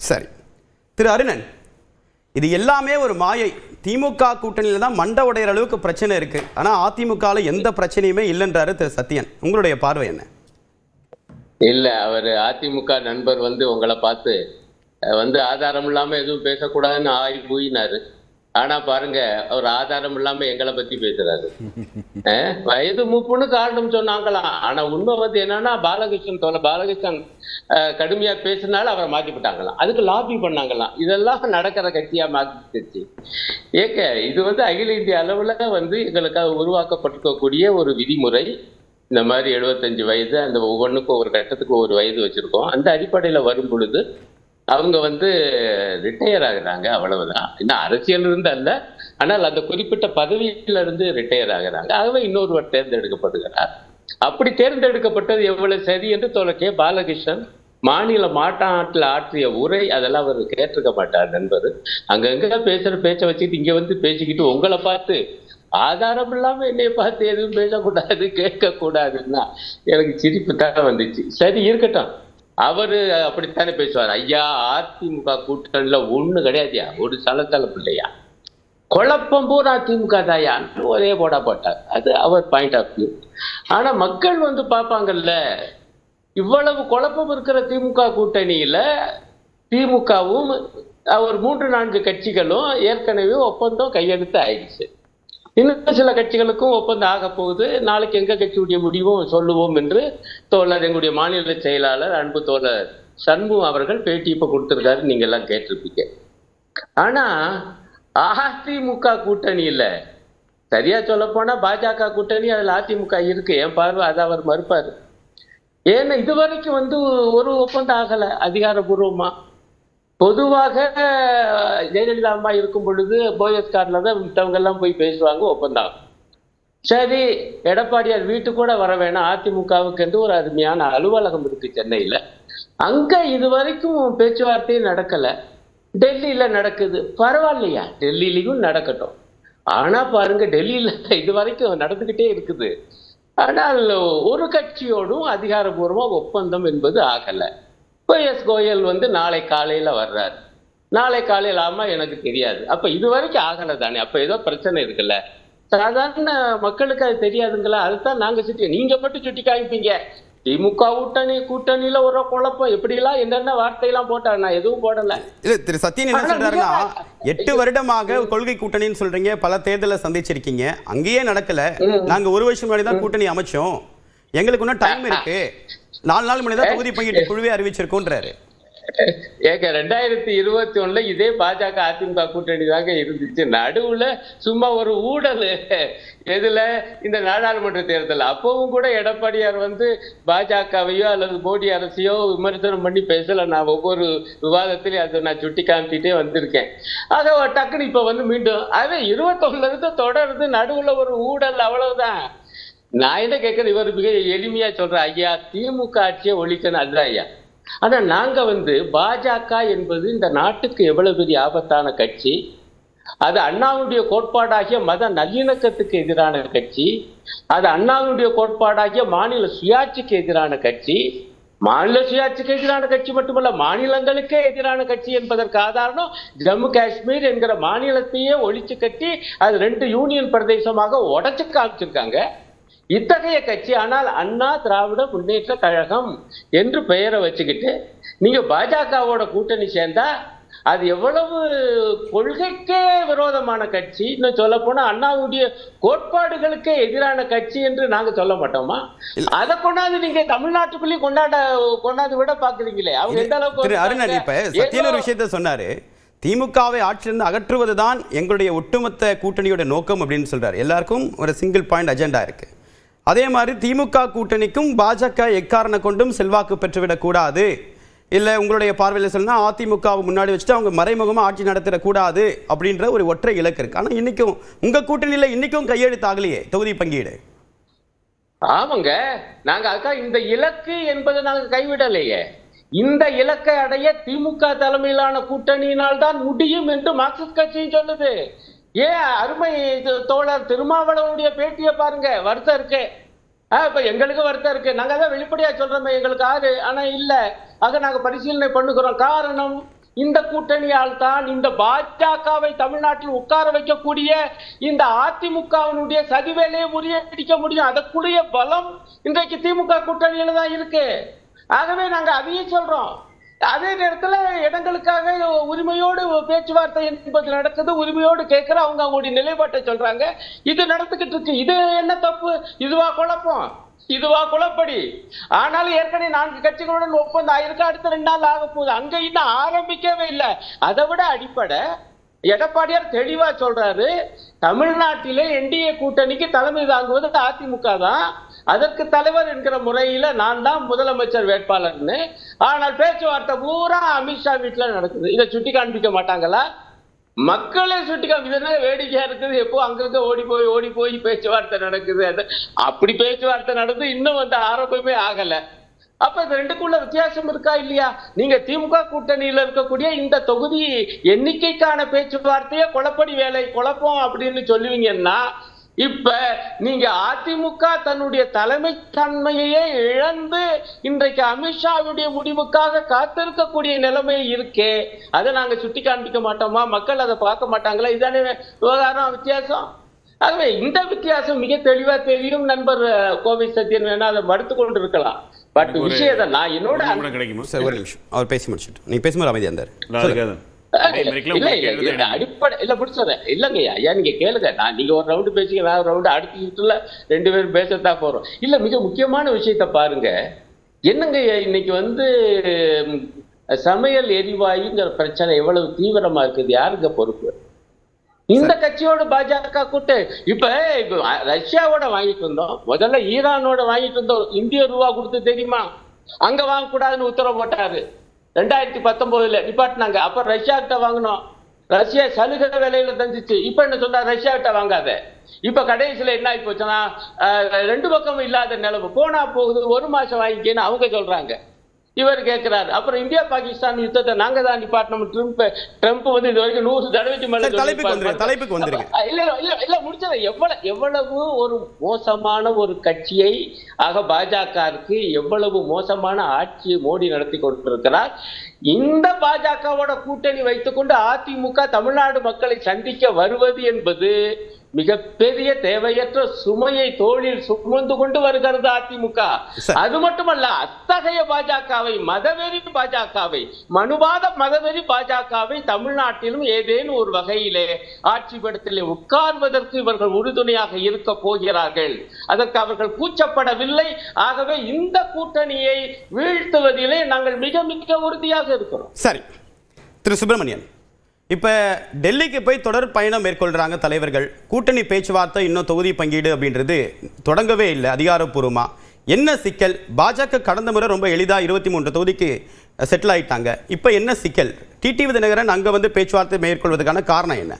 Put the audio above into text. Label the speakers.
Speaker 1: சரி திரு அருணன், இது எல்லாமே ஒரு மாயை. திமுக கூட்டணியில் தான் மண்டை உடையிற அளவுக்கு பிரச்சனை இருக்கு. ஆனா அதிமுகவில் எந்த பிரச்சனையுமே இல்லைன்றாரு திரு சத்யன். உங்களுடைய பார்வை என்ன?
Speaker 2: இல்ல, அவர் அதிமுக நண்பர் உங்களை பார்த்து ஆதாரம் இல்லாம எதுவும் பேசக்கூடாதுன்னு ஆய் போயினாரு. ஆனா பாருங்க, அவர் ஆதாரம் இல்லாம எங்களை பத்தி பேசுறாரு. வயது மூப்புன்னு காரணம் சொன்னாங்களாம். ஆனா உண்மை என்னன்னா, பாலகிருஷ்ணன் கடுமையா பேசினாலும் அவரை மாற்றிவிட்டாங்களாம். அதுக்கு லாபி பண்ணாங்களாம். இதெல்லாம் நடக்கிற கட்சியா மார்க்சிஸ்ட் கட்சி. இது அகில இந்திய அளவுல எங்களுக்காக உருவாக்கப்பட்டிருக்கக்கூடிய ஒரு விதிமுறை. இந்த மாதிரி 75 வயது, அந்த ஒவ்வொன்றுக்கும் ஒரு கட்டத்துக்கு ஒரு வயது வச்சிருக்கோம். அந்த அடிப்படையில வரும் பொழுது அவங்க ரிட்டையர் ஆகுறாங்க, அவ்வளவுதான். இன்னும் அரசியல் இருந்து அல்ல, ஆனால் அந்த குறிப்பிட்ட பதவியில இருந்து ரிட்டையர் ஆகுறாங்க. ஆகவே இன்னொருவர் தேர்ந்தெடுக்கப்படுகிறார். அப்படி தேர்ந்தெடுக்கப்பட்டது எவ்வளவு சரி என்று தோழக்கே பாலகிருஷ்ணன் மாநில மாநாட்டில் ஆற்றிய உரை, அதெல்லாம் அவர் கேட்டிருக்க மாட்டார் நண்பர். அங்கங்க பேசுற பேச்சை வச்சுட்டு இங்க பேசிக்கிட்டு உங்களை பார்த்து ஆதாரம் இல்லாம என்னை பார்த்து எதுவும் பேசக்கூடாது, கேட்க கூடாதுன்னா எனக்கு சிரிப்பு தான் வந்துச்சு. சரி, இருக்கட்டும், அவரு அப்படித்தானே பேசுவார். ஐயா, அதிமுக கூட்டணியில ஒண்ணு கிடையாதுயா, ஒரு சலசலப்பு இல்லையா, குழப்பம் பூரா அதிமுக தாயா, ஒரே போடா போட்டார். அது அவர் பாயிண்ட் ஆஃப் வியூ. ஆனா மக்கள் பார்ப்பாங்கல்ல, இவ்வளவு குழப்பம் இருக்கிற திமுக கூட்டணியில திமுகவும் அவர் 3-4 கட்சிகளும் ஏற்கனவே ஒப்பந்தம் கையெழுத்து ஆயிடுச்சு. இன்னும் சில கட்சிகளுக்கும் ஒப்பந்தம் ஆக போகுது. நாளைக்கு எங்க கட்சியுடைய முடிவும் சொல்லுவோம் என்று தோழர், எங்களுடைய மாநில செயலாளர் அன்பு தோழர் சண்முகம் அவர்கள் பேட்டி இப்ப கொடுத்திருக்காரு. நீங்க எல்லாம் கேட்டிருப்பீங்க. ஆனா அதிமுக கூட்டணியில, சரியா சொல்ல போனா பாஜக கூட்டணி, அதுல அதிமுக இருக்கு. என் பார்வை அதை அவர் மறுப்பாரு. ஏன்னா இதுவரைக்கும் ஒரு ஒப்பந்தம் ஆகல அதிகாரபூர்வமா. பொதுவாக ஜெயலலிதா அம்மா இருக்கும் பொழுது போயஸ் கார்ல தான் மித்தவங்க எல்லாம் போய் பேசுவாங்க, ஒப்பந்தம். சரி, எடப்பாடியார் வீட்டு கூட வர வேணாம், அதிமுகவுக்கு என்று ஒரு அருமையான அலுவலகம் இருக்கு சென்னையில. அங்க இதுவரைக்கும் பேச்சுவார்த்தையே நடக்கல. டெல்லியில நடக்குது, பரவாயில்லையா, டெல்லியிலையும் நடக்கட்டும். ஆனா பாருங்க, டெல்லியில இதுவரைக்கும் நடந்துகிட்டே இருக்குது. ஆனால் ஒரு கட்சியோடும் அதிகாரபூர்வமா ஒப்பந்தம் என்பது ஆகல. எஸ் கோயல் நாளை காலையில வர்றாரு. நாளை காலையில் ஆமா எனக்கு தெரியாது. அப்ப இது வரைக்கும் ஆகல தானே, அப்ப ஏதோ பிரச்சனை இருக்குல்ல. சாதாரண மக்களுக்கு அது தெரியாதுங்களா? அதுதான் நாங்க நீங்க மட்டும் சுட்டி காமிப்பீங்க. திமுக கூட்டணியில ஒரு குழப்பம், எப்படி எல்லாம் என்னென்ன வார்த்தையெல்லாம் போட்டாரு, நான் எதுவும் போடல.
Speaker 1: இல்ல, திரு சத்யன் என்ன சொல்றாருன்னா, 8 வருடமாக கொள்கை கூட்டணின்னு சொல்றீங்க, பல தேர்தலை சந்திச்சிருக்கீங்க, அங்கேயே நடக்கல. நாங்க 1 வருஷம் முன்னாடி தான் கூட்டணி அமைச்சோம், எங்களுக்கு இன்னும் டைம் இருக்கு, 4 நாள் முன்னாடி தான் தொகுதி பங்கீட்டு குழுவே அறிவிச்சிருக்கோன்றாரு.
Speaker 2: 2021 இதே பாஜக அதிமுக கூட்டணி தாங்க இருந்துச்சு. நடுவுல சும்மா ஒரு ஊழல், எதுல, இந்த நாடாளுமன்ற தேர்தல். அப்பவும் கூட எடப்பாடியார் பாஜகவையோ அல்லது மோடி அரசையோ விமர்சனம் பண்ணி பேசல. நான் ஒவ்வொரு விவாதத்திலையும் அதை நான் சுட்டி காமிச்சிட்டே வந்திருக்கேன். ஆக டக்குன்னு இப்ப மீண்டும் அதே 21 இருந்து தொடர்ந்து நடுவுல ஒரு ஊழல், அவ்வளவுதான். நான் என்ன கேட்கிறேன், இவர் மிக எளிமையா சொல்ற, ஐயா திமுக ஆட்சியை ஒழிக்கணும், அதுதான் ஐயா. ஆனா நாங்க பாஜக என்பது இந்த நாட்டுக்கு எவ்வளவு பெரிய ஆபத்தான கட்சி, அது அண்ணாவுடைய கோட்பாடாகிய மத நல்லிணக்கத்துக்கு எதிரான கட்சி, அது அண்ணாவுடைய கோட்பாடாகிய மாநில சுயாட்சிக்கு எதிரான கட்சி, மாநில சுயாட்சிக்கு எதிரான கட்சி மட்டுமல்ல, மாநிலங்களுக்கே எதிரான கட்சி என்பதற்கு ஆதாரம் ஜம்மு காஷ்மீர் என்கிற மாநிலத்தையே ஒழிச்சு கட்டி அது 2 யூனியன் பிரதேசமாக உடைச்சு காமிச்சிருக்காங்க. இத்தகைய கட்சி, ஆனால் அண்ணா திராவிட முன்னேற்ற கழகம் என்று பெயரை வச்சுக்கிட்டு நீங்க பாஜகவோட கூட்டணி சேர்ந்தா அது எவ்வளவு கொள்கைக்கே விரோதமான கட்சி. இன்னும் சொல்ல போனா அண்ணாவுடைய கோட்பாடுகளுக்கே எதிரான கட்சி என்று நாங்க சொல்ல மாட்டோமா? அதை கொண்டாந்து நீங்க தமிழ்நாட்டுக்குள்ளேயும் கொண்டாந்து விட பாக்குறீங்களே, அவங்க எந்த அளவுக்கு.
Speaker 1: அருணன் இப்ப சத்தியன் ஒரு விஷயத்த சொன்னாரு, திமுகவை ஆட்சியிலிருந்து அகற்றுவதுதான் எங்களுடைய ஒட்டுமொத்த கூட்டணியோட நோக்கம் அப்படின்னு சொல்றாரு. எல்லாருக்கும் ஒரு சிங்கிள் பாயிண்ட் அஜெண்டா இருக்கு. அதே மாதிரி திமுக கூட்டணிக்கும் பாஜக எக்காரணம் கொண்டும் செல்வாக்கு பெற்றுவிடக் கூடாது, இல்லை உங்களுடைய பார்வையில் சொன்னா அதிமுகவை முன்னாடி வச்சுட்டு அவங்க மறைமுகமாக ஆட்சி நடத்திடக்கூடாது அப்படின்ற ஒரு ஒற்றை இலக்கு இருக்கு. ஆனால் இன்னைக்கும் உங்க கூட்டணியில் இன்னைக்கும் கையெழுத்து ஆகலையே தொகுதி பங்கீடு.
Speaker 2: ஆமாங்க, நாங்க அக்கா இந்த இலக்கு என்பதை நாங்க கைவிடலையே. இந்த இலக்கை அடைய திமுக தலைமையிலான கூட்டணியினால் தான் முடியும் என்று மார்க்சிஸ்ட் கட்சியும் சொல்லுது. ஏன் அருமை தோழர் திருமாவளவனுடைய பேட்டியை பாருங்க, வருத்தம் இருக்கு. இப்ப எங்களுக்கு வருத்தம் இருக்கு, நாங்க தான் வெளிப்படையா சொல்றோமே எங்களுக்கு ஆறு, ஆனா இல்ல, ஆக நாங்க பரிசீலனை பண்ணுகிறோம். காரணம், இந்த கூட்டணியால் தான் இந்த பாஜகவை தமிழ்நாட்டில் உட்கார வைக்கக்கூடிய இந்த அதிமுகவினுடைய சதிவேலையை முறியடிக்க முடியும். அதற்குரிய பலம் இன்றைக்கு திமுக கூட்டணியில தான் இருக்கு. ஆகவே நாங்க அதையும் சொல்றோம். அதே நேரத்தில் இடங்களுக்காக உரிமையோடு பேச்சுவார்த்தை என்பது நடக்குது. உரிமையோடு கேட்கிற அவங்க அவங்களுடைய நிலைப்பாட்டை சொல்றாங்க. இது நடந்துகிட்டு இருக்கு. இது என்ன தப்பு? இதுவா குழப்பம்? இதுவா குழப்படி? ஆனாலும் ஏற்கனவே 4 கட்சிகளுடன் ஒப்பந்தம் ஆயிருக்கு. அடுத்த 2 நாள் ஆக போகுது. அங்க இன்னும் ஆரம்பிக்கவே இல்லை. அதை விட அடிப்படை எடப்பாடியார் தெளிவா சொல்றாரு, தமிழ்நாட்டிலே என்டிஏ கூட்டணிக்கு தலைமை தாங்குவது அதிமுக தான். அதற்கு தலைவர் என்கிற முறையில நான் தான் முதலமைச்சர் வேட்பாளர்னு. ஆனால் பேச்சுவார்த்தை பூரா அமித்ஷா வீட்டுல நடக்குது. இதை சுட்டி காண்பிக்க மாட்டாங்களா? மக்களே சுட்டி காண்பிக்க வேடிக்கையா இருக்குது. எப்போ அங்கிருக்க ஓடி போய் பேச்சுவார்த்தை நடக்குது. அப்படி பேச்சுவார்த்தை நடந்து இன்னும் ஆரம்பமே ஆகல. அப்ப இந்த ரெண்டுக்குள்ள வித்தியாசம் இருக்கா இல்லையா? நீங்க திமுக கூட்டணியில இருக்கக்கூடிய இந்த தொகுதி எண்ணிக்கைக்கான பேச்சுவார்த்தையே குழப்படி வேலை, குழப்பம் அப்படின்னு சொல்லுவீங்கன்னா, இப்ப நீங்க அதிமுக தன்னுடைய தலைமை தன்மையே இழந்து இன்றைக்கு அமித்ஷாவுடைய முடிவுக்காக காத்திருக்கக்கூடிய நிலைமை இருக்கே, அதை நாங்க சுட்டி காண்பிக்க மாட்டோமா? மக்கள் அதை பார்க்க மாட்டாங்களா? இதுதானே விவகாரம், வித்தியாசம். ஆகவே இந்த வித்தியாசம் மிக தெளிவா தெரியும். நண்பர் கோவை சத்யன் வேணா அதை மறுத்து கொண்டு இருக்கலாம். பட் விஷயத்தை நான் என்னோட
Speaker 1: ஒரு நிமிஷம் அவர் பேசி முடிச்சுட்டு நீங்க பேசும்போது அமைதியா இருந்தாரு.
Speaker 2: அடிப்படை இல்ல பிடிச்சத இல்லங்கய்யா. ஐயா நீங்க கேளுங்க. நீங்க ஒரு ரவுண்டு பேசிக்க, நான் ஒரு ரவுண்டு, அடுத்த சுற்றுல 2 பேரும் பேசத்தான் போறோம். இல்ல மிக முக்கியமான விஷயத்த பாருங்க. என்னங்க இன்னைக்கு சமையல் எரிவாயுங்கிற பிரச்சனை எவ்வளவு தீவிரமா இருக்குது? யாருங்க பொறுப்பு? இந்த கட்சியோட பாஜக கூட்டு. இப்ப ரஷ்யாவோட வாங்கிட்டு இருந்தோம், முதல்ல ஈரானோட வாங்கிட்டு இருந்தோம். இந்திய ரூபா கொடுத்து தெரியுமா? அங்க வாங்கக்கூடாதுன்னு உத்தரவு போட்டாரு 2019 நிப்பாட்டினாங்க. அப்ப ரஷ்யா கிட்ட வாங்கினோம். ரஷ்யா சலுகை விலையில தந்துச்சு. இப்ப என்ன சொன்னா, ரஷ்யா கிட்ட வாங்காத. இப்ப கடைசியில என்ன ஆகி போச்சுன்னா, 2 பக்கமும் இல்லாத நிலைமை. போனா போகுது, 1 மாசம் வாங்கிக்கன்னு அவங்க சொல்றாங்க. இவர் கேட்கிறாரு. அப்புறம் இந்தியா பாகிஸ்தான் யுத்தத்தை நாங்க தான் நிப்பாட்டணும். ட்ரம்ப் இது வரைக்கும் 100 தடவைக்கு மேல
Speaker 1: தலைப்புக்கு வந்துருங்க.
Speaker 2: இல்ல முடிச்சது. எவ்வளவு ஒரு மோசமான ஒரு கட்சியை ஆக பாஜகவுக்கு எவ்வளவு மோசமான ஆட்சியை மோடி நடத்தி கொண்டிருக்கிறார். இந்த பாஜகவோட கூட்டணி வைத்துக்கொண்டு அதிமுக தமிழ்நாடு மக்களை சந்திக்க வருவது என்பது மிகப்பெரிய தேவையற்ற சுமையை தோளில் சுமந்து கொண்டு வருகிறது அதிமுக. அது மட்டுமல்ல, அத்தகைய பாஜகவை, மதவெறி பாஜகவை, மனுவாத மதவெறி பாஜகவை தமிழ்நாட்டிலும் ஏதேனும் ஒரு வகையிலே ஆட்சி படத்திலே உட்கார்வதற்கு இவர்கள் உறுதுணையாக இருக்க போகிறார்கள். அதற்கு அவர்கள் கூச்சப்படவில்லை. ஆகவே இந்த கூட்டணியை வீழ்த்துவதிலே நாங்கள் மிக மிக உறுதியாக இருக்கிறோம்.
Speaker 1: சரி திரு சுப்பிரமணியன், இப்போ டெல்லிக்கு போய் தொடர் பயணம் மேற்கொள்கிறாங்க தலைவர்கள். கூட்டணி பேச்சுவார்த்தை இன்னும் தொகுதி பங்கீடு அப்படின்றது தொடங்கவே இல்லை அதிகாரப்பூர்வமாக. என்ன சிக்கல்? பாஜக கடந்த முறை ரொம்ப எளிதாக 23 தொகுதிக்கு செட்டில் ஆயிட்டாங்க. இப்போ என்ன சிக்கல்? டிடிவி தினகரன் அங்கே பேச்சுவார்த்தை மேற்கொள்வதற்கான காரணம் என்ன?